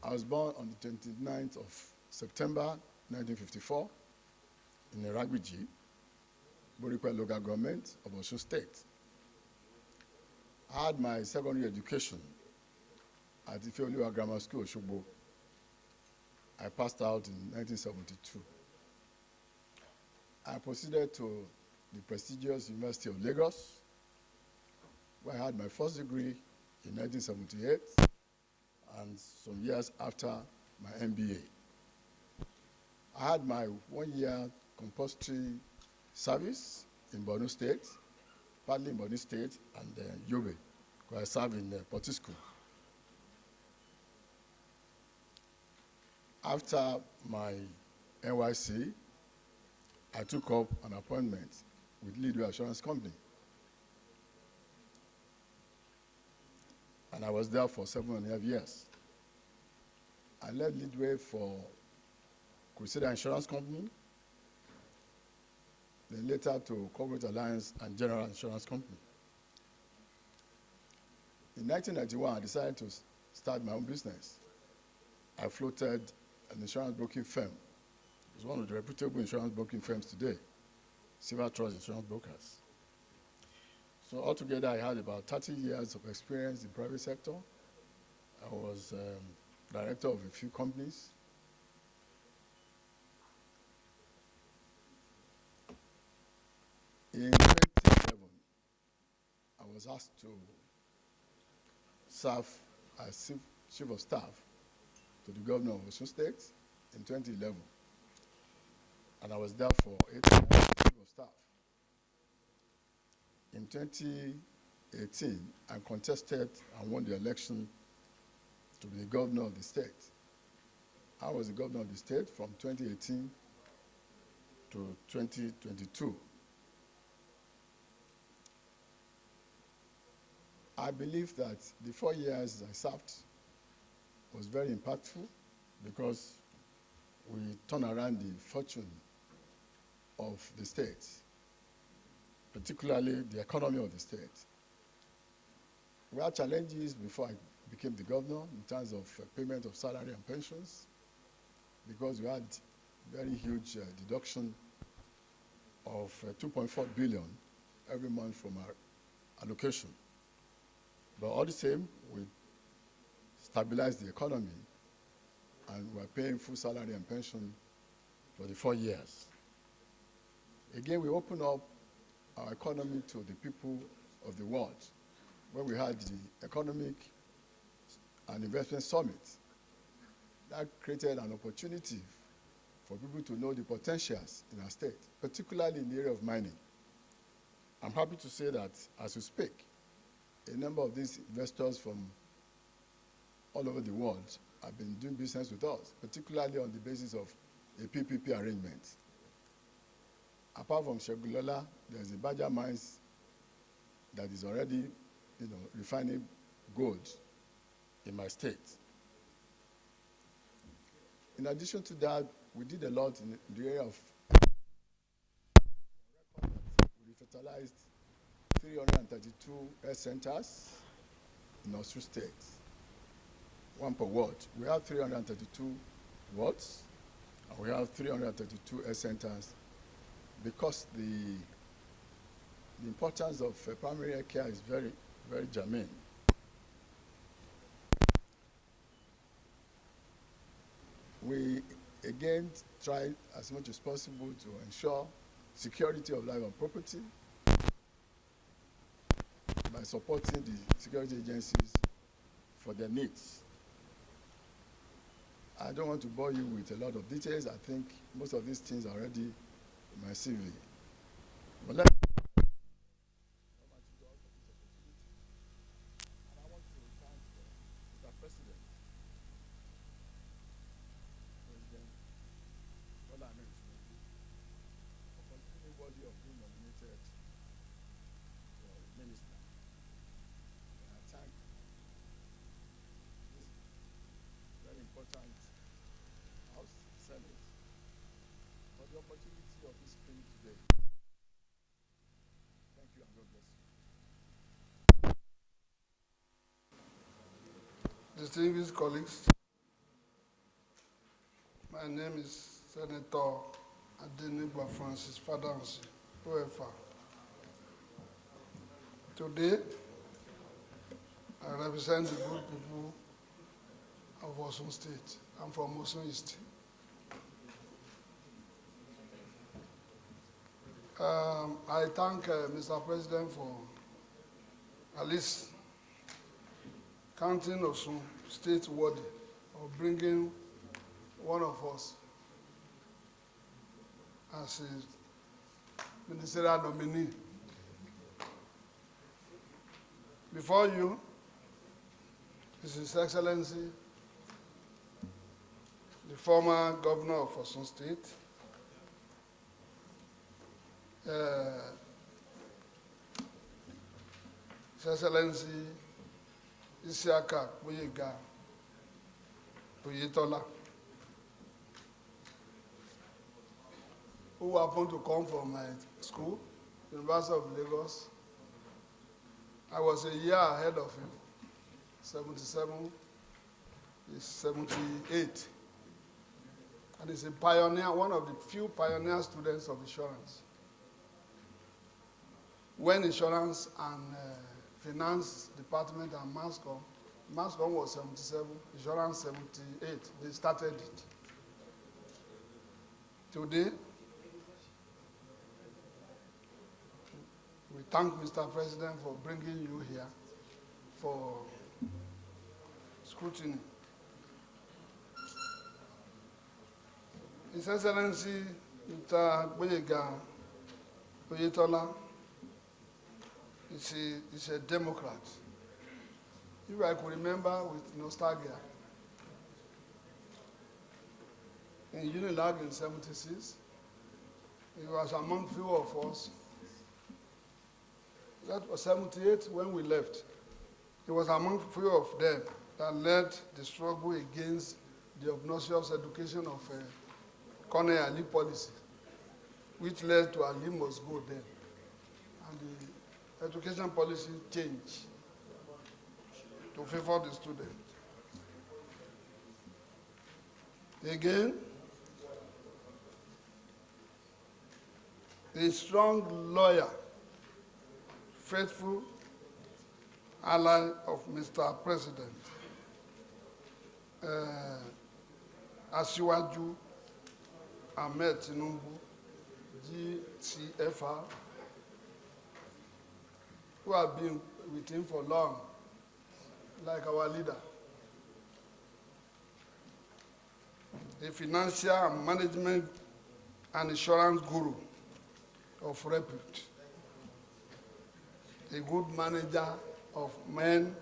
I was born on the 29th of September 1954 in Iragbiji, Borikwe local government of Osun State. I had my secondary education at Ifeoluwa Grammar School, Osogbo. I passed out in 1972. I proceeded to the prestigious University of Lagos, where I had my first degree in 1978 and some years after my MBA. I had my 1-year compulsory service in Borno State, partly in Borno State and Yobe, where I served in Portisco. After my NYC, I took up an appointment with Leadway Assurance Company. And I was there for 7.5 years. I led Leadway for Crusader Insurance Company, then later to Corporate Alliance and General Insurance Company. In 1991, I decided to start my own business. I floated an insurance broking firm. It's one of the reputable insurance broking firms today, Silver Trust Insurance Brokers. So altogether, I had about 30 years of experience in the private sector. I was director of a few companies. In 2011, I was asked to serve as Chief of Staff to the Governor of Osun State in 2011. And I was there for 8 years as Chief of Staff. In 2018, I contested and won the election to be the Governor of the state. I was the Governor of the state from 2018 to 2022. I believe that the 4 years I served was very impactful because we turned around the fortune of the state, particularly the economy of the state. We had challenges before I became the governor in terms of payment of salary and pensions because we had very huge deduction of 2.4 billion every month from our allocation. But all the same, we stabilized the economy and we're paying full salary and pension for the 4 years. Again, we opened up our economy to the people of the world when we had the Economic and Investment Summit. That created an opportunity for people to know the potentials in our state, particularly in the area of mining. I'm happy to say that as we speak, a number of these investors from all over the world have been doing business with us, particularly on the basis of a PPP arrangement. Apart from Shegulola, there's a Baja Mines that is already, refining gold in my state. In addition to that, we did a lot in the area of we fertilized 332 health centers in Osun State, one per ward. We have 332 wards, and we have 332 health centers because the importance of primary health care is very, very germane. We again try as much as possible to ensure security of life and property by supporting the security agencies for their needs. I don't want to bore you with a lot of details. I think most of these things are already in my CV. But let me and I want to thank Mr. President Bola Ahmed Tinubu for continuing worthy of being nominated for minister. And I thank this very important House Senate for the opportunity of this screen today. Thank you and God bless you. Distinguished colleagues, My name is Senator Adenigba Francis Fadansi, OFR. Today, I represent the good people of Osun State. I'm from Osun East. I thank Mr. President for at least counting Osun State worthy of bringing one of us as a ministerial nominee. Before you is His Excellency, the former governor of Osun State, His Excellency Isiaka Oyetola, who happened to come from my school, University of Lagos. I was a year ahead of him, 77, he's 78. And he's a pioneer, one of the few pioneer students of insurance. When insurance and finance department and MASCOM was 77, insurance 78, they started it. Today, we thank Mr. President for bringing you here for scrutiny. His Excellency Mr. Oyetola is a Democrat. If I could remember with nostalgia, in Unilag in 76, he was among few of us. That was 78 when we left. He was among few of them that led the struggle against the obnoxious education of Colonel Ali policy, which led to Ali must go then. And the education policy changed to favor the student. Again, a strong lawyer, faithful ally of Mr. President, Asiwaju Ahmed Tinubu, GTFR, who have been with him for long, like our leader. A financial and management and insurance guru of repute. A good manager of men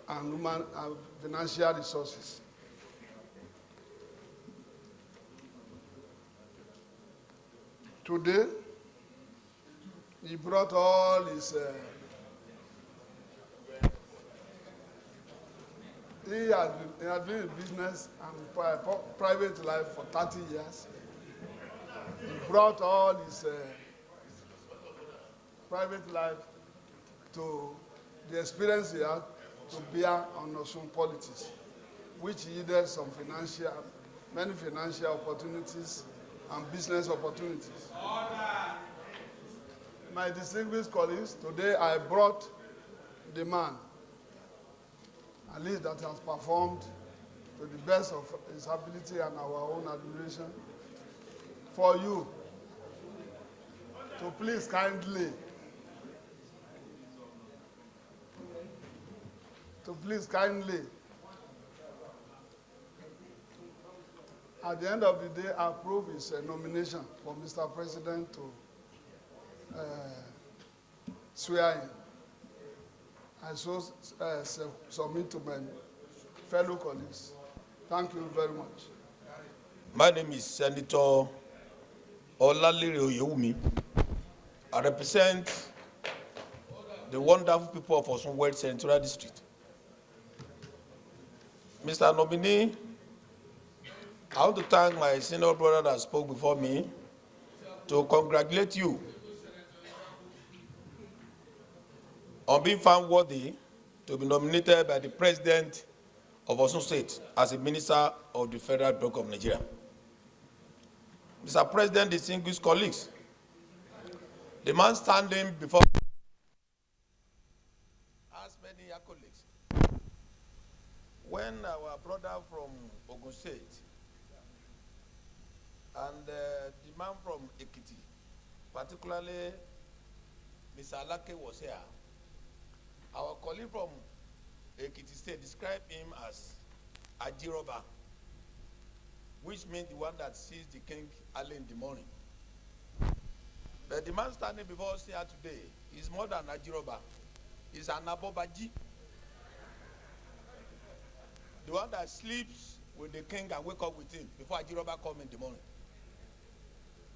and women and financial resources. Today, he brought all his he has been in business and private life for 30 years. He brought all his private life to the experience he had to bear on Osun politics, which yielded some many financial opportunities and business opportunities. My distinguished colleagues, today I brought the man, at least that has performed to the best of his ability and our own admiration, for you to please kindly at the end of the day, approve his nomination for Mr. President to swear in. I so submit to my fellow colleagues. Thank you very much. My name is Senator Olalere Oyewumi. I represent the wonderful people of Osun West Senatorial District. Mr. Nominee, I want to thank my senior brother that spoke before me to congratulate you on being found worthy to be nominated by the President of Osun State as a minister of the Federal Republic of Nigeria. Mr. President, distinguished colleagues, the man standing before has many accolades. When our brother from Ogun State and the man from Ekiti, particularly Mr. Alake, was here, our colleague from Ekiti State described him as Ajiroba, which means the one that sees the king early in the morning. But the man standing before us here today is more than Ajiroba. He's an Abobaji. The one that sleeps with the king and wake up with him before Ajiroba comes in the morning.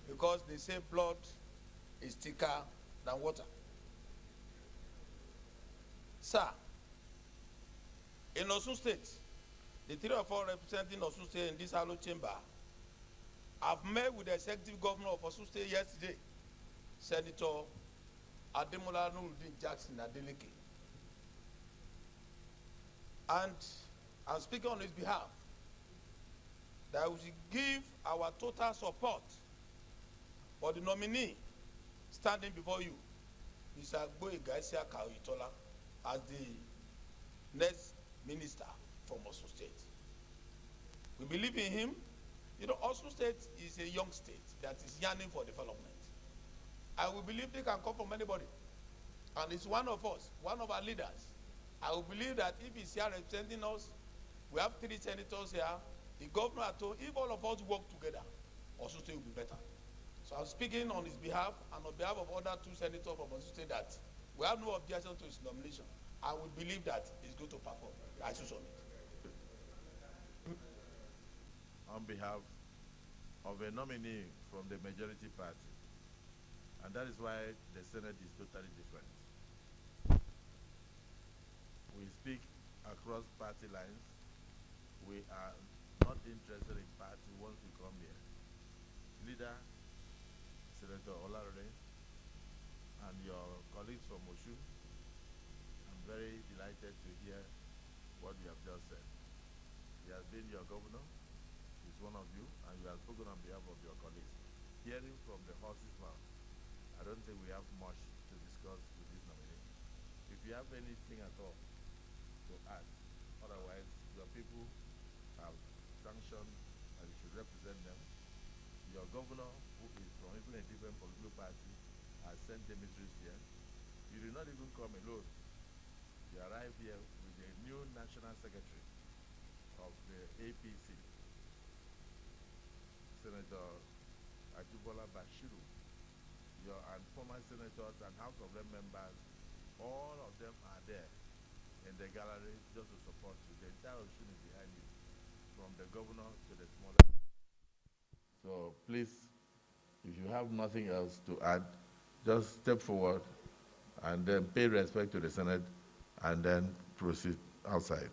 Because they say blood is thicker than water. Sir, in Osun State, the three of us representing Osun State in this hollow chamber have met with the executive governor of Osun State yesterday, Senator Ademola Nuruddin Jackson Adeleke. And I'm speaking on his behalf that we should give our total support for the nominee standing before you, Mr. Oyetola, as the next minister from Osun State. We believe in him. You know, Osun State is a young state that is yearning for development. And we believe they can come from anybody. And it's one of us, one of our leaders. I will believe that if he's here representing us, we have 3 senators here. The governor had told, if all of us work together, Osun State will be better. So I'm speaking on his behalf and on behalf of other 2 senators from Osun State that we have no objection to his nomination. And we believe that he's going to perform. I should submit. On behalf of a nominee from the majority party, and that is why the Senate is totally different. We speak across party lines. We are not interested in party once we come here. Leader, Senator Olarode, and your colleagues from Osun, I'm very delighted to hear what you have just said. He has been your governor. He's one of you, and you have spoken on behalf of your colleagues. Hearing from the horse's mouth, I don't think we have much to discuss with this nominee. If you have anything at all to add, otherwise your people have sanctioned and you should represent them. Your governor, who is from even a different political party, has sent emissaries here. You did not even come alone. You arrived here with the new national secretary of the APC, Senator Ajibola Bashiru, and former senators and House of Rep members, all of them are there in the gallery just to support you. The entire Osun is behind you, from the governor to the smaller. So please, if you have nothing else to add, just step forward and then pay respect to the Senate and then proceed outside.